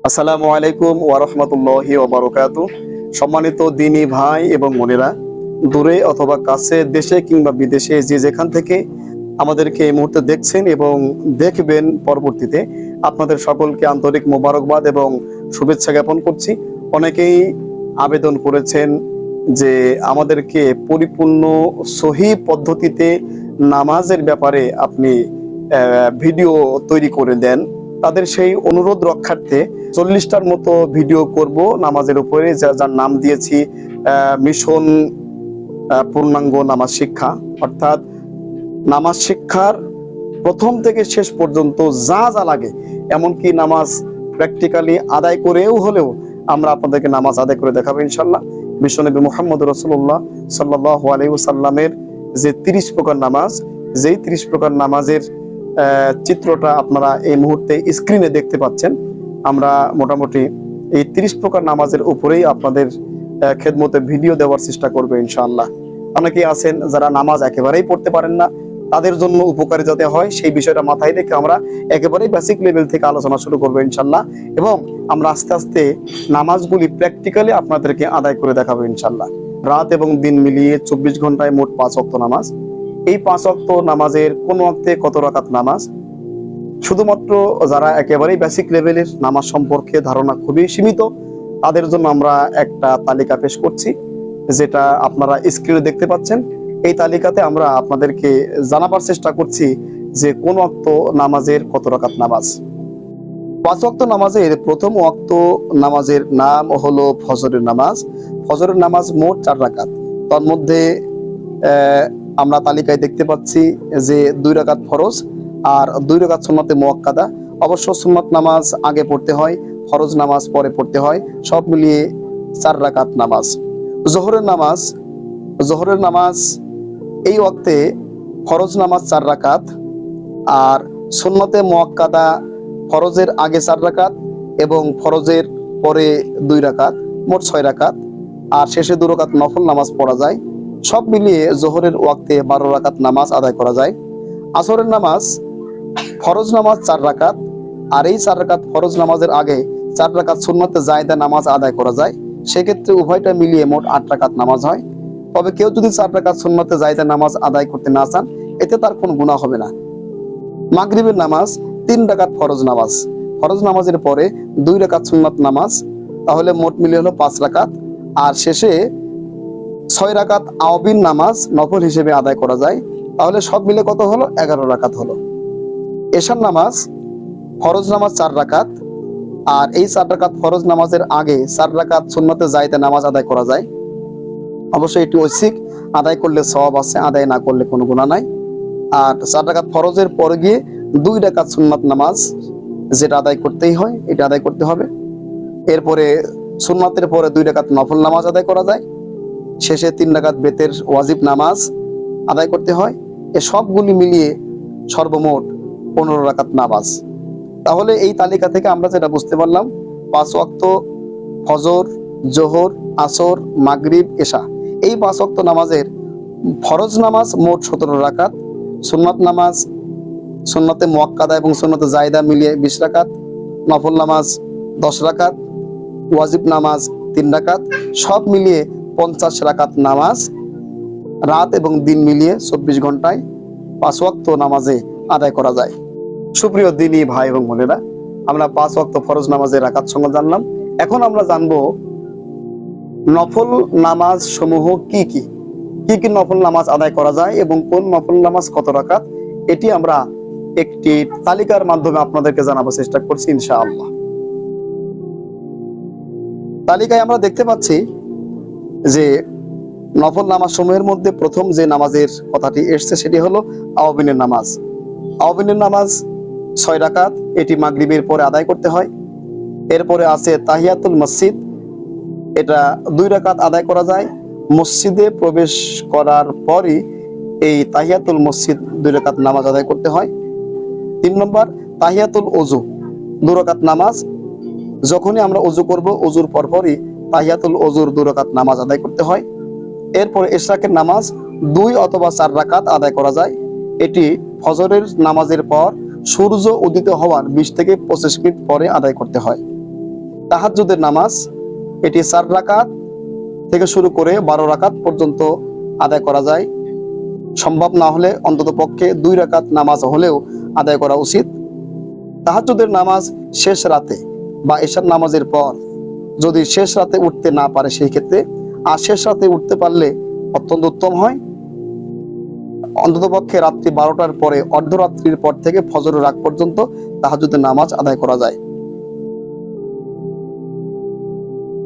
আসসালামু আলাইকুম ওয়া রাহমাতুল্লাহি ওয়া বারাকাতুহু। সম্মানিত দিনী ভাই এবং বোনেরা, দূরে অথবা কাছে, দেশে কিংবা বিদেশে, যে যেখান থেকে আমাদেরকে এই মুহূর্তে দেখছেন এবং দেখবেন পরবর্তীতে, আপনাদের সকলকে আন্তরিক মোবারকবাদ এবং শুভেচ্ছা জ্ঞাপন করছি। অনেকেই আবেদন করেছেন যে আমাদেরকে পরিপূর্ণ সহি পদ্ধতিতে নামাজের ব্যাপারে আপনি ভিডিও তৈরি করে দেন। তাদের সেই অনুরোধ রক্ষার্থে 40টার মতো ভিডিও করব নামাজের উপরে, যার নাম দিয়েছি মিশন পূর্ণাঙ্গ নামাজ শিক্ষা। অর্থাৎ নামাজ শিক্ষার প্রথম থেকে শেষ পর্যন্ত যা যা লাগে, এমনকি নামাজ প্র্যাকটিক্যালি আদায় করেও হলেও আমরা আপনাদেরকে নামাজ আদায় করে দেখাবো ইনশাল্লাহ। বিশ্বনবী মুহাম্মদ রাসূলুল্লাহ সাল্লাল্লাহু আলাইহি ওয়াসাল্লামের যে 30 প্রকার নামাজ, যেই 30 প্রকার নামাজের চিত্রটা আপনারা এই মুহূর্তে স্ক্রিনে দেখতে পাচ্ছেন। আমরা মোটামুটি এই 30 প্রকার নামাজের উপরেই আপনাদের খেদমতে ভিডিও দেওয়ার চেষ্টা করবো ইনশাআল্লাহ। অনেকেই আছেন যারা নামাজ একেবারেই পড়তে পারেন না, তাদের জন্য উপকারী যাতে হয় সেই বিষয়টা মাথায় রেখে আমরা একেবারেই বেসিক লেভেল থেকে আলোচনা শুরু করবো ইনশাআল্লাহ। এবং আমরা আস্তে আস্তে নামাজগুলি প্র্যাকটিক্যালি আপনাদেরকে আদায় করে দেখাবো ইনশাআল্লাহ। রাত এবং দিন মিলিয়ে 24 ঘন্টায় মোট 5 ওয়াক্ত নামাজ। এই 5 ওয়াক্ত নামাজের কোন ওয়াক্তে কত রাকাত নামাজ, শুধুমাত্র যারা একেবারেই বেসিক লেভেলের নামাজ সম্পর্কে ধারণা খুবই সীমিত, তাদের জন্য আমরা একটা তালিকা পেশ করছি, যেটা আপনারা স্ক্রিনে দেখতে পাচ্ছেন। এই তালিকাতে আমরা আপনাদেরকে জানাবার চেষ্টা করছি যে কোন ওয়াক্ত নামাজের কত রাকাত নামাজ। 5 ওয়াক্ত নামাজের প্রথম ওয়াক্ত নামাজের নাম হলো ফজরের নামাজ। ফজরের নামাজ মোট 4 রাকাত। তার মধ্যে আমরা তালিকায় দেখতে পাচ্ছি যে 2 রাকাত ফরজ আর 2 রাকাত সুন্নতে মুআক্কাদা। অবশ্য সুন্নত নামাজ আগে পড়তে হয়, ফরজ নামাজ পরে পড়তে হয়, সব মিলিয়ে 4 রাকাত নামাজ। জোহরের নামাজ এই ওয়াক্তে ফরজ নামাজ 4 রাকাত আর সুন্নতে মুআক্কাদা ফরজের আগে 4 রাকাত এবং ফরজের পরে 2 রাকাত, মোট 6 রাকাত। আর শেষে 2 রাকাত নফল নামাজ পড়া যায়। সব মিলিয়ে জোহরের ওয়াক্তে 12 রাকাত নামাজ আদায় করা যায়। আসরের নামাজ ফরজ নামাজ 4 রাকাত আর এই 4 রাকাত ফরজ নামাজের আগে 4 রাকাত সুন্নতে জায়েদা নামাজ আদায় করা যায়। সেক্ষেত্রে উভয়টা মিলিয়ে মোট 8 রাকাত নামাজ হয়। তবে কেউ যদি 4 রাকাত সুন্নতে জায়েদা নামাজ আদায় করতে না চান, এতে তার কোনো গুনাহ হবে না। মাগরিবের নামাজ 3 রাকাত ফরজ নামাজ, ফরজ নামাজের পরে 2 রাকাত সুন্নত নামাজ, তাহলে মোট মিলিয়ে হলো 5 রাকাত। আর শেষে 6 রাকাত আওয়াবিন নামাজ নফল হিসেবে আদায় করা যায়। তাহলে সব মিলে কত হলো? 11 রাকাত হলো। এশার নামাজ ফরজ নামাজ 4 রাকাত আর এই 4 রাকাত ফরজ নামাজের আগে 4 রাকাত সুন্নতে জায়েদা নামাজ আদায় করা যায়। অবশ্যই এটি ঐচ্ছিক, আদায় করলে সওয়াব আছে, আদায় না করলে কোনো গুনাহ নাই। আর 4 রাকাত ফরজের পরে গিয়ে 2 রাকাত সুন্নাত নামাজ, যেটা আদায় করতেই হয়, এটা আদায় করতে হবে। এরপরে সুন্নাতের পরে 2 রাকাত নফল নামাজ আদায় করা যায়। শেষে 3 রাকাত বেতের ওয়াজিব নামাজ আদায় করতে হয়। এ সবগুলি মিলিয়ে সর্বমোট 15 রাকাত নামাজ। তাহলে এই তালিকা থেকে আমরা যেটা বুঝতে পারলাম, 5 ওয়াক্ত ফজর, জোহর, আসর, মাগরিব, এশা, এই 5 ওয়াক্ত নামাজের ফরজ নামাজ মোট 17 রাকাত, সুন্নাত নামাজ, সুন্নতে মুআক্কাদা এবং সুন্নতে জায়েদা মিলিয়ে 20 রাকাত, নফল নামাজ 10 রাকাত, ওয়াজিব নামাজ 3 রাকাত, সব মিলিয়ে 50 রাকাত নামাজ রাত এবং দিন মিলিয়ে 24 ঘন্টায় 5 ওয়াক্ত নামাজে আদায় করা যায়। সুপ্রিয় দিনী ভাই এবং বোনেরা, আমরা 5 ওয়াক্ত ফরজ নামাজের রাকাত সংখ্যা জানলাম। এখন আমরা জানবো নফল নামাজ সমূহ কি কি নফল নামাজ আদায় করা যায় এবং কোন নফল নামাজ কত রাকাত, এটি আমরা একটি তালিকার মাধ্যমে আপনাদেরকে জানাবার চেষ্টা করছি ইনশাআল্লাহ। তালিকায় আমরা দেখতে পাচ্ছি যে নফল নামাজ সমূহের মধ্যে প্রথম যে নামাজের কথাটি এসছে সেটি হলো আওয়াবিনের নামাজ। আওয়াবিনের নামাজ 6 রাকাত, এটি মাগরিবের পরে আদায় করতে হয়। এরপরে আছে তাহিয়াতুল মসজিদ, এটা 2 রাকাত আদায় করা যায়। মসজিদে প্রবেশ করার পরই এই তাহিয়াতুল মসজিদ 2 রাকাত নামাজ আদায় করতে হয়। 3 নম্বর তাহিয়াতুল ওযু, 2 রাকাত নামাজ। যখনই আমরা ওযু করব, ওযুর পরপরই তাহিয়াতুল ওযুর 2 রাকাত নামাজ আদায় করতে হয়। এরপরে ইশরাকের নামাজ 2 অথবা 4 রাকাত আদায় করা যায়। এটি ফজরের নামাজের পর সূর্য উদিত হওয়ার 20 থেকে 25 মিনিট পরে আদায় করতে হয়। তাহাজ্জুদের নামাজ এটি 4 রাকাত থেকে শুরু করে 12 রাকাত পর্যন্ত আদায় করা যায়। সম্ভব না হলে অন্তত পক্ষে 2 রাকাত নামাজ হলেও আদায় করা উচিত। তাহাজ্জুদের নামাজ শেষ রাতে বা এশার নামাজের পর যদি শেষ রাতে উঠতে না পারে সেই ক্ষেত্রে, আর শেষ রাতে উঠতে পারলে অত্যন্ত উত্তম হয়। অন্তত পক্ষে রাত্রি 12টার পরে, অর্ধরাত্রির পর থেকে ফজরের রাত পর্যন্ত তাহাজ্জুদের নামাজ আদায় করা যায়।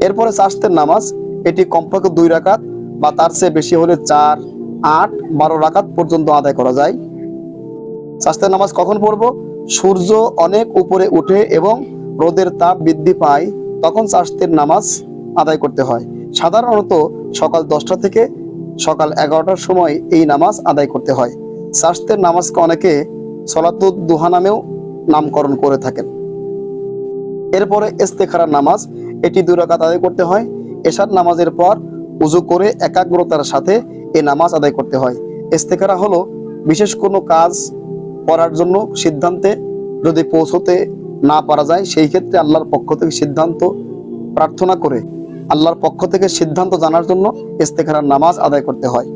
এরপরে চাশতের নামাজ এটি কমপক্ষে 2 রাকাত বা তার চেয়ে বেশি হলে 4, 8, 12 রাকাত পর্যন্ত আদায় করা যায়। চাশতের নামাজ কখন পড়ব? সূর্য অনেক উপরে উঠে এবং রোদের তাপ বৃদ্ধি পায়, তখন চাশতের নামাজ আদায় করতে হয়। সাধারণত সকাল 10টা থেকে সকাল 11টার সময় এই নামাজ আদায় করতে হয়। চাশতের নামাজকে অনেকে সলাতুদ দুহা নামেও নামকরণ করে থাকেন। এরপরে ইস্তেখারার নামাজ এটি 2 রাকাত আদায় করতে হয়। এশার নামাজের পর উযু করে একাগ্রতার সাথে এই নামাজ আদায় করতে হয়। ইস্তেখারা হলো বিশেষ কোনো কাজ করার জন্য সিদ্ধান্তে যদি পৌঁছতে না পারা যায়, সেই ক্ষেত্রে আল্লাহর পক্ষ থেকে সিদ্ধান্ত প্রার্থনা করে আল্লাহর পক্ষ থেকে সিদ্ধান্ত জানার জন্য ইস্তেখারার নামাজ আদায় করতে হয়।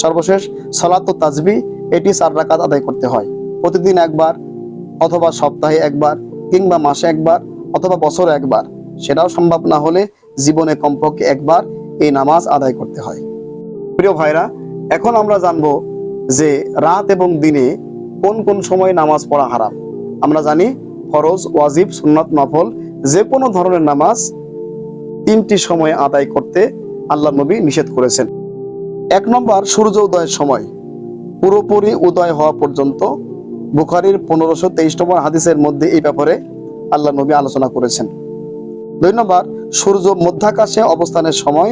সর্বশেষ সালাতুত তাসবিহ এটি 4 রাকাত আদায় করতে হয়। প্রতিদিন একবার অথবা সপ্তাহে একবার কিংবা মাসে একবার অথবা বছরে একবার, সেটাও সম্ভব না হলে জীবনে কমপক্ষে একবার এই নামাজ আদায় করতে হয়। প্রিয় ভাইরা, এখন আমরা জানবো যে রাত এবং দিনে কোন কোন সময় নামাজ পড়া হারাম। আমরা জানি ফরজ, ওয়াজিব, সুন্নাত, নফল যে কোনো ধরনের নামাজ 3টি সময় আদায় করতে আল্লাহ নবী নিষেধ করেছেন। 1 নম্বর সূর্য উদয়ের সময় পুরোপুরি উদয় হওয়া পর্যন্ত। বুখারীর 1523 নম্বর হাদিসের মধ্যে এই ব্যাপারে আল্লাহ নবী আলোচনা করেছেন। 2 নম্বর সূর্য মধ্যাকাশে অবস্থানের সময়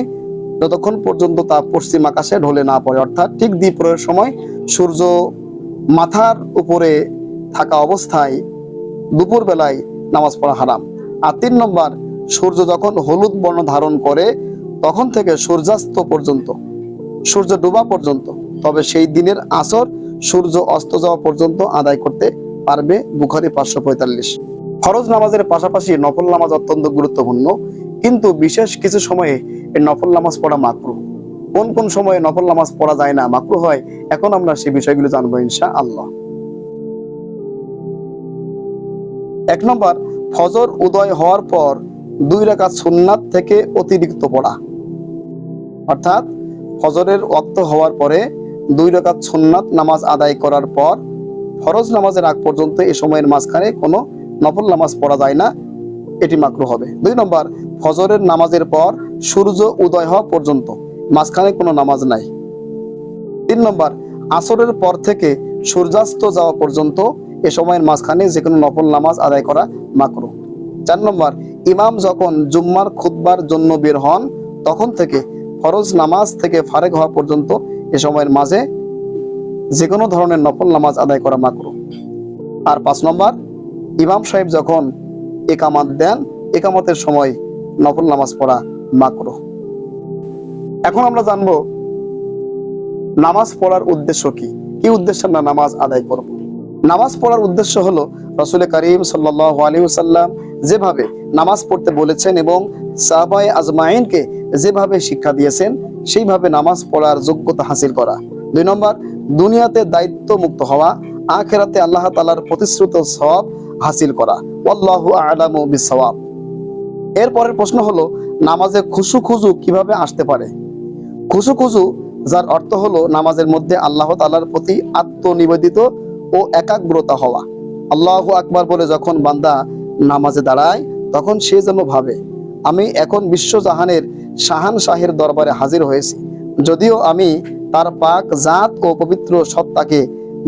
যতক্ষণ পর্যন্ত তা পশ্চিম আকাশে ঢলে না পড়ে, অর্থাৎ ঠিক দ্বীপ্রয়ের সময় সূর্য মাথার উপরে থাকা অবস্থায় দুপুর বেলায় নামাজ পড়া হারাম। আর 3 নম্বর সূর্য যখন হলুদ বর্ণ ধারণ করে তখন থেকে সূর্যাস্ত পর্যন্ত, সূর্য ডোবা পর্যন্ত, তবে সেই দিনের আসর সূর্য অস্ত যাওয়া পর্যন্ত আদায় করতে পারবে। বুখারী 545। ফরজ নামাজের পাশাপাশি নফল নামাজ অত্যন্ত গুরুত্বপূর্ণ, কিন্তু বিশেষ কিছু সময়ে এই নফল নামাজ পড়া মাকরুহ। কোন কোন সময়ে নফল নামাজ পড়া যায় না, মাকরুহ হয়, এখন আমরা সেই বিষয়গুলো জানবো ইনশাআল্লাহ। 1 নম্বর ফজর উদয় হওয়ার পর 2 রাকাত সুন্নাত থেকে অতিরিক্ত পড়া, অর্থাৎ ফজরের ওয়াক্ত হওয়ার পরে 2 রাকাত সুন্নাত নামাজ আদায় করার পর ফরজ নামাজের আগ পর্যন্ত এই সময়ের মাঝখানে কোনো নফল নামাজ পড়া যায় না, এটি মাকরুহ হবে। 2 নম্বর ফজরের নামাজের পর সূর্য উদয় হওয়া পর্যন্ত মাঝখানে কোনো নামাজ নাই। 3 নম্বর আসরের পর থেকে সূর্যাস্ত যাওয়া পর্যন্ত এ সময়ের মাঝখানে যে কোনো নফল নামাজ আদায় করা মাকরুহ। 4 নম্বর ইমাম যখন জুম্মার খুতবার জন্য বের হন তখন থেকে ফরজ নামাজ থেকে ফারেক হওয়া পর্যন্ত এ সময়ের মাঝে যে কোনো ধরনের নফল নামাজ আদায় করা মাকরুহ। আর 5 নম্বর ইমাম সাহেব যখন ইকামাত দেন, ইকামতের সময় নফল নামাজ পড়া মাকরুহ। এখন আমরা জানবো নামাজ পড়ার উদ্দেশ্য কি, কি উদ্দেশ্যে আমরা নামাজ আদায় করব। নামাজ পড়ার উদ্দেশ্য হলো রাসূল করিম সাল্লাল্লাহু আলাইহি ওয়াসাল্লাম যেভাবে নামাজ পড়তে বলেছেন এবং সাহাবায়ে আজমাইনকে যেভাবে শিক্ষা দিয়েছেন সেইভাবে নামাজ পড়ার যোগ্যতা হাসিল করা। 2 নম্বর দুনিয়াতে দায়িত্ব মুক্ত হওয়া, আখিরাতে আল্লাহ তাআলার প্রতিশ্রুত সওয়াব হাসিল করা। আল্লাহু আ'লামু বিস-সাওয়াব। এরপরের প্রশ্ন হলো নামাজে খুশু কিভাবে আসতে পারে। খুশু যার অর্থ হলো নামাজের মধ্যে আল্লাহ তাআলার প্রতি আত্মনিবেদিত ও একাগ্রতা হওয়া। আল্লাহু আকবার বলে যখন বান্দা নামাজে দাঁড়ায় তখন সে যেন ভাবে, আমি এখন বিশ্বজাহানের শাহানশাহের দরবারে হাজির হয়েছি, যদিও আমি তার পাক জাত ও পবিত্র সত্তাকে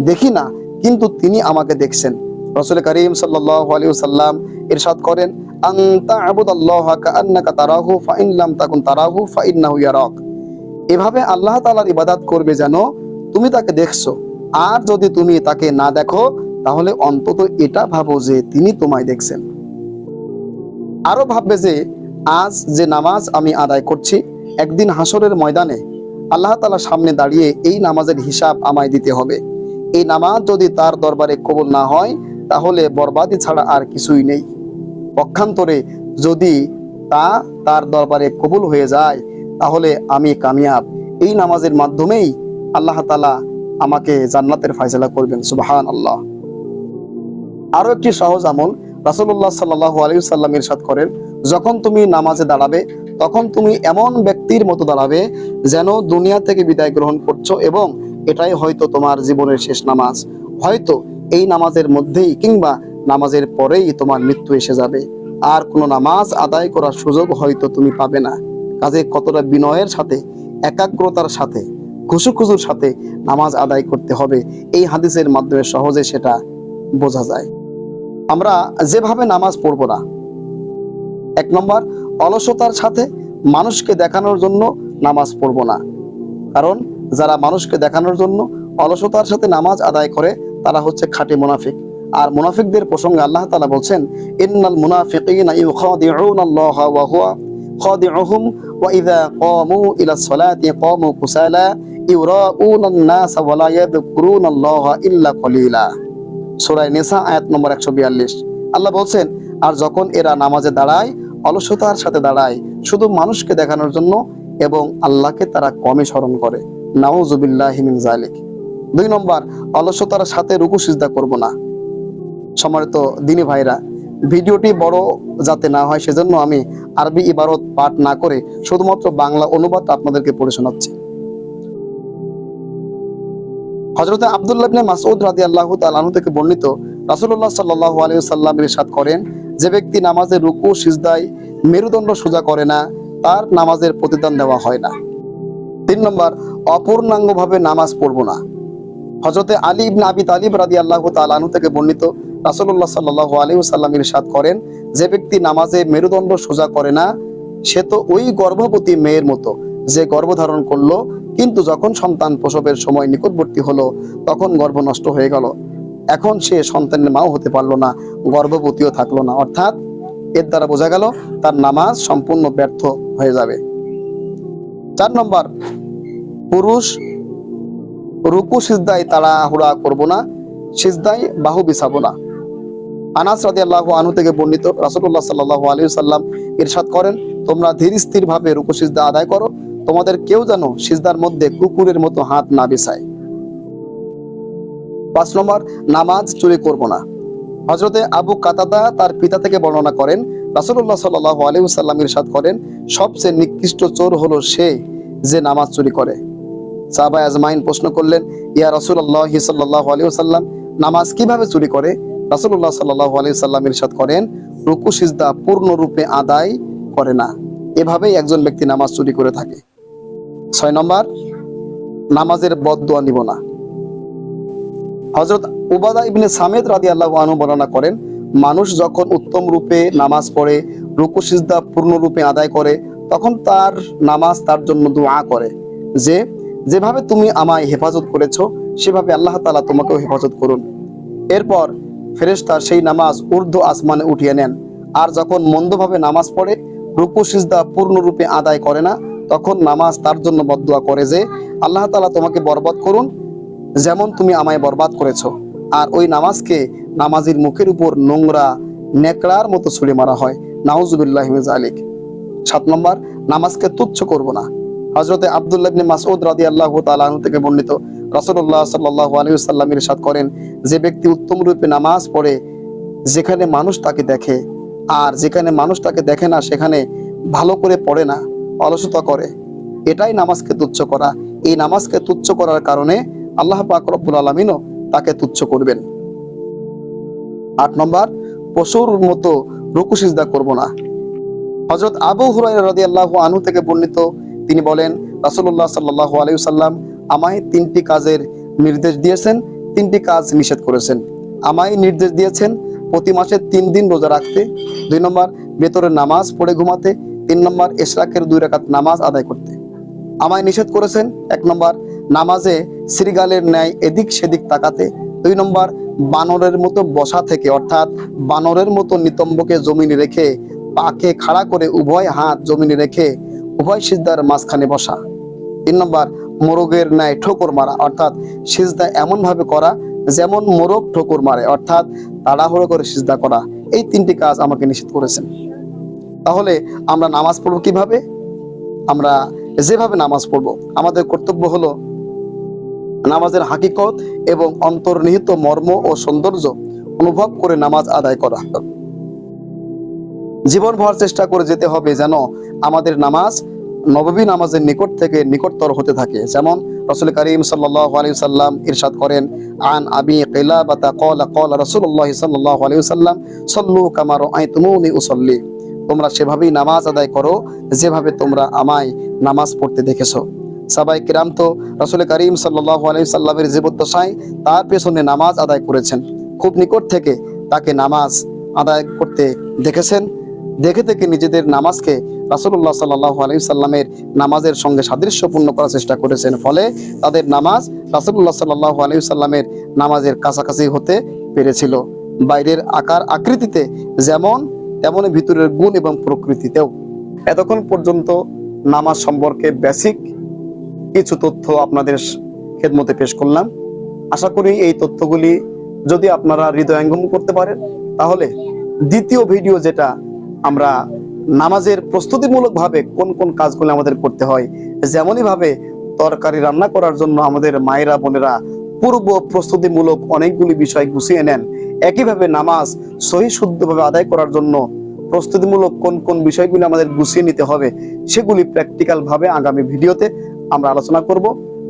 দেখি না, কিন্তু তিনি আমাকে দেখছেন। রাসূল করিম সাল্লাল্লাহু আলাইহি ওয়াসাল্লাম ইরশাদ করেন, আনতা আবুদাল্লাহা কাআন্নাকা তারাহু ফাইন লাম তাকুন তারাহু ফাইন্নাহু ইয়ারাক। এভাবে আল্লাহ তাআলার ইবাদত করবে যেন তুমি তাকে দেখছো, আর যদি তুমি তাকে না দেখো তাহলে অন্তত এটা ভাবো যে তিনি তোমায় দেখছেন। আরো ভাববে যে আজ যে নামাজ আমি আদায় করছি একদিন হাসরের ময়দানে আল্লাহ তাআলার সামনে দাঁড়িয়ে এই নামাজের হিসাব আমায় দিতে হবে। এই নামাজ যদি তার দরবারে কবুল না হয় তাহলে বরবাদি ছাড়া আর কিছুই নেই। পক্ষান্তরে যদি তা তার দরবারে কবুল হয়ে যায় তাহলে আমি কামিয়াব। এই নামাজের মাধ্যমেই আল্লাহ তাআলা আমাকে জান্নাতের ফয়সালা করবেন। সুবহানাল্লাহ। আরো একটি সহজ আমল, রাসূলুল্লাহ সাল্লাল্লাহু আলাইহি ওয়াসাল্লাম ইরশাদ করেন, যখন তুমি নামাজে দাঁড়াবে তখন তুমি এমন ব্যক্তির মতো দাঁড়াবে যেন দুনিয়া থেকে বিদায় গ্রহণ করছো এবং এটাই হয়তো তোমার জীবনের শেষ নামাজ। হয়তো এই নামাজের মধ্যেই কিংবা নামাজের পরেই তোমার মৃত্যু এসে যাবে, আর কোনো নামাজ আদায় করার সুযোগ হয়তো তুমি পাবে না। কাজে কতটা বিনয়ের সাথে, একাগ্রতার সাথে, খুশুখুজুর সাথে নামাজ আদায় করতে হবে, এই হাদিসের মাধ্যমে সহজে সেটা বোঝা যায়। আমরা যেভাবে নামাজ পড়বো না, 1 নম্বর, অলসতার সাথে মানুষকে দেখানোর জন্য নামাজ পড়বো না। কারণ যারা মানুষকে দেখানোর জন্য অলসতার সাথে নামাজ আদায় করে তারা হচ্ছে খাঁটি মুনাফিক। আর মুনাফিকদের প্রসঙ্গে আল্লাহ তাআলা বলছেন, ইন্নাল মুনাফিকিনা ইউখাদিউনাল্লাহা ওয়া হুয়া খাদিউহুম ওয়া ইযা ক্বামু ইলাস সালাতি ক্বামু কুসালা ইউরাউনান নাস ওয়া লা ইয়াযকুরুনাল্লাহা ইল্লা কলিলা। সূরা নিসা আয়াত নম্বর 142। আল্লাহ বলছেন, আর যখন এরা নামাজে দাঁড়ায় অলসতার সাথে দাঁড়ায় শুধু মানুষকে দেখানোর জন্য এবং আল্লাহকে তারা কমই স্মরণ করে। নাউযুবিল্লাহি মিন যালিক। 2 নম্বর, অলসতার সাথে রুকু সিজদা করব না। সম্মানিত দিনী ভাইরা, ভিডিওটি বড় যাতে না হয় সেজন্য আমি আরবি ইবারত পাঠ না করে শুধুমাত্র বাংলা অনুবাদ আপনাদেরকে পড়ে শোনাচ্ছি। হযরত আব্দুল্লাহ ইবনে মাসউদ রাদিয়াল্লাহু তাআলা আনহু থেকে বর্ণিত, রাসূলুল্লাহ সাল্লাল্লাহু আলাইহি ওয়াসাল্লাম ইরশাদ করেন, যে ব্যক্তি নামাজে রুকু সিজদায় মেরুদণ্ড সোজা করে না তার নামাজের প্রতিদান দেওয়া হয় না। 3 নম্বর, অপূর্ণাঙ্গভাবে নামাজ পড়ব না। হযরত আলী ইবনে আবি তালিব রাদিয়াল্লাহু তাআলা আনহু থেকে বর্ণিত, রাসূলুল্লাহ সাল্লাল্লাহু আলাইহি ওয়াসাল্লাম ইরশাদ করেন, যে ব্যক্তি নামাজে মেরুদণ্ড সোজা করে না সে তো ওই গর্ভবতী মেয়ের মতো যে গর্ভধারণ করলো কিন্তু যখন সন্তান প্রসবের সময় নিকটবর্তী হলো তখন গর্ভ নষ্ট হয়ে গেল, এখন সে সন্তানের মাও হতে পারলো না, গর্ভবতীও থাকলো না। অর্থাৎ এর দ্বারা বোঝা গেল তার নামাজ সম্পূর্ণ ব্যর্থ হয়ে যাবে। 4 নম্বর, পুরুষ রুকু সিজদায় তাড়াহুড়া করব না, সিজদায় বাহু বিছাবো না। আনাস রাদিয়াল্লাহু আনহু থেকে বর্ণিত, রাসূলুল্লাহ সাল্লাল্লাহু আলাইহি ওয়াসাল্লাম ইরশাদ করেন, তোমরা ধীর স্থির ভাবে রুকু সিজদা আদায় করো, তোমাদের কেউ যেন সিজদার মধ্যে কুকুরের মতো হাত না বিছায়। 5 নম্বর, নামাজ চুরি করব না। হযরতে আবু কাতাদা তার পিতা থেকে বর্ণনা করেন, রাসূলুল্লাহ সাল্লাল্লাহু আলাইহি ওয়াসাল্লাম ইরশাদ করেন, সবচেয়ে নিকৃষ্ট চোর হলো সে যে নামাজ চুরি করে। সাহাবা আজমাইন প্রশ্ন করলেন, ইয়া রাসূলুল্লাহ সাল্লাল্লাহু আলাইহি ওয়াসাল্লাম, নামাজ কিভাবে চুরি করে? রাসূলুল্লাহ সাল্লাল্লাহু আলাইহি ওয়াসাল্লাম ইরশাদ করেন, রুকু সিজদা পূর্ণরূপে আদায় করে না, এভাবেই একজন ব্যক্তি নামাজ চুরি করে থাকে। 6 নম্বর, নামাজের বদদুয়া নিব না। হযরত উবাদা ইবনে সামিত রাদিয়াল্লাহু আনহু বর্ণনা করেন, মানুষ যখন উত্তম রূপে নামাজ পড়ে, রুকু সিজদা পূর্ণরূপে আদায় করে, তখন তার নামাজ তার জন্য দোয়া করে যে, যেভাবে তুমি আমায় হেফাজত করেছো সেভাবে আল্লাহ তাআলা তোমাকেও হেফাজত করুন। এরপর ফেরেশতা সেই নামাজ ঊর্ধ্ব আসমানে উঠিয়ে নেন। আর যখন মন্দভাবে নামাজ পড়ে, রুকু সিজদা পূর্ণরূপে আদায় করে না, তখন নামাজ তার জন্য বদদুয়া করে যে, আল্লাহ তাআলা তোমাকে বরবাদ করুন যেমন তুমি আমায় বরবাদ করেছো। আর ওই নামাজকে নামাজির মুখের উপর নোংরা নেকড়ার মতো ছুঁড়ে মারা হয়। নাউযুবিল্লাহি মিন যালিক। 7 নম্বর, নামাজকে তুচ্ছ করব না। হযরতে আব্দুল্লাহ ইবনে মাসউদ রাদিয়াল্লাহু তাআলা আনহু থেকে বর্ণিত, রাসূলুল্লাহ সাল্লাল্লাহু আলাইহি ওয়াসাল্লাম ইরশাদ করেন, যে ব্যক্তি উত্তম রূপে নামাজ পড়ে যেখানে মানুষ তাকে দেখে আর যেখানে মানুষ তাকে দেখে না সেখানে ভালো করে পড়ে না, অলসতা করে, এটাই নামাজকে তুচ্ছ করা। এই নামাজকে তুচ্ছ করার কারণে আল্লাহ পাক রব্বুল আলামিনও তাকে তুচ্ছ করবেন। 8 নম্বর, পশুর মতো রুকু সিজদা করব না। হযরত আবু হুরায়রা রাদিয়াল্লাহু আনহু থেকে বর্ণিত, তিনি বলেন, রাসূলুল্লাহ সাল্লাল্লাহু আলাইহি ওয়াসাল্লাম আমায় 3টি কাজের নির্দেশ দিয়েছেন, 3টি কাজ নিষেধ করেছেন। আমায় নির্দেশ দিয়েছেন প্রতি মাসে 3 দিন রোজা রাখতে, 2 নম্বর ভেতরে নামাজ পড়ে ঘুমাতে, 3 নম্বর ইশরাকের 2 রাকাত নামাজ আদায় করতে। আমায় নিষেধ করেছেন 1 নম্বর নামাজে শ্রীগালের ন্যায় এদিক সেদিক তাকাতে, 2 নম্বর বানরের মতো বসা থেকে, অর্থাৎ বানরের মতো নিতম্বকে জমিনে রেখে পাকে খাড়া করে উভয় হাত জমিনে রেখে উভয় সিজদার মাঝখানে বসা, 3 নম্বর মোরগের ন্যায় ঠোকর মারা, অর্থাৎ সিজদা এমন ভাবে করা যেমন মোরগ ঠোকর মারে, অর্থাৎ তাড়াহুড়ো করে সিজদা করা। এই 3টি কাজ আমাকে নিষেধ করেছেন। তাহলে আমরা নামাজ পড়ব কিভাবে? আমরা যেভাবে নামাজ পড়ব, আমাদের কর্তব্য হলো নামাজের হাকিকত এবং অন্তর্নিহিত মর্ম ও সৌন্দর্য অনুভব করে নামাজ আদায় করা। জীবনভর চেষ্টা করে যেতে হবে যেন আমাদের নামাজ নববী নামাজের নিকট থেকে নিকটতর হতে থাকে। যেমন রাসূল করিম সাল্লাল্লাহু আলাইহি ওয়াসাল্লাম ইরশাদ করেন, আন আবি কিলাবাতা ক্বালা ক্বালা রাসূলুল্লাহ সাল্লাল্লাহু আলাইহি ওয়াসাল্লাম সাল্লু কামা রাআইতুমুনি উসাল্লি, তোমরা সেভাবেই নামাজ আদায় করো যেভাবে তোমরা আমায় নামাজ পড়তে দেখেছো। সাহাবায়ে কিরাম তো রাসূল করিম সাল্লাল্লাহু আলাইহি ওয়াসাল্লামের জীবদ্দশায় তার পেছনে নামাজ আদায় করেছেন, খুব নিকট থেকে তাকে নামাজ আদায় করতে দেখেছেন। দেখে থেকে নিজেদের নামাজকে রাসূলুল্লাহ সাল্লাল্লাহু আলাইহি ওয়াসাল্লামের নামাজের সঙ্গে সাদৃশ্যপূর্ণ করার চেষ্টা করেছেন। ফলে তাদের নামাজ রাসূলুল্লাহ সাল্লাল্লাহু আলাইহি ওয়াসাল্লামের নামাজের কাছাকাছি হতে পেরেছিল। বাইরের আকার আকৃতিতে যেমন, তেমনি ভিতরের গুণ এবং প্রকৃতিতেও। এতক্ষণ পর্যন্ত নামাজ সম্পর্কে বেসিক কিছু তথ্য আপনাদের খেদমতে পেশ করলাম। আশা করি এই তথ্যগুলি যদি আপনারা হৃদয়ঙ্গম করতে পারেন, তাহলে দ্বিতীয় ভিডিও যেটা আমরা নামাজের প্রস্তুতিমূলক ভাবে কোন কোন কাজগুলো আমাদের করতে হয়, যেমনই ভাবে তরকারি রান্না করার জন্য আমাদের মায়েরা বোনেরা পূর্ব প্রস্তুতিমূলক অনেকগুলি বিষয় গুছিয়ে নেন, একইভাবে নামাজ সহি শুদ্ধভাবে আদায় করার জন্য প্রস্তুতিমূলক কোন কোন বিষয়গুলি আমাদের গুছিয়ে নিতে হবে, সেগুলি প্র্যাকটিক্যাল ভাবে আগামী ভিডিওতে আমরা আলোচনা করব।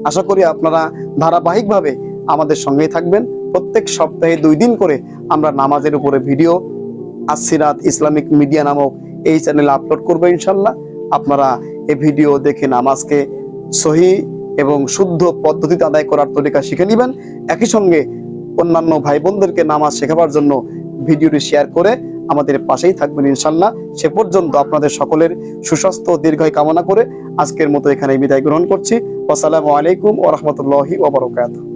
আশা করি আপনারা ধারাবাহিকভাবে আমাদের সঙ্গেই থাকবেন। প্রত্যেক সপ্তাহে 2 দিন করে আমরা নামাজের উপরে ভিডিও আসিরাত ইসলামিক মিডিয়া নামক এই চ্যানেলে আপলোড করবো ইনশাল্লাহ। আপনারা এই ভিডিও দেখে নামাজকে সহি এবং শুদ্ধ পদ্ধতিতে আদায় করার তরিকা শিখে নেবেন। একই সঙ্গে অন্যান্য ভাই বোনদেরকে নামাজ শেখাবার জন্য ভিডিওটি শেয়ার করে আমাদের পাশেই থাকবেন ইনশাল্লাহ। সে পর্যন্ত আপনাদের সকলের সুস্বাস্থ্য ও দীর্ঘায়ু কামনা করে আজকের মতো এখানে বিদায় গ্রহণ করছি। আসসালামু আলাইকুম ওয়া রাহমাতুল্লাহি ওয়া বারাকাতুহু।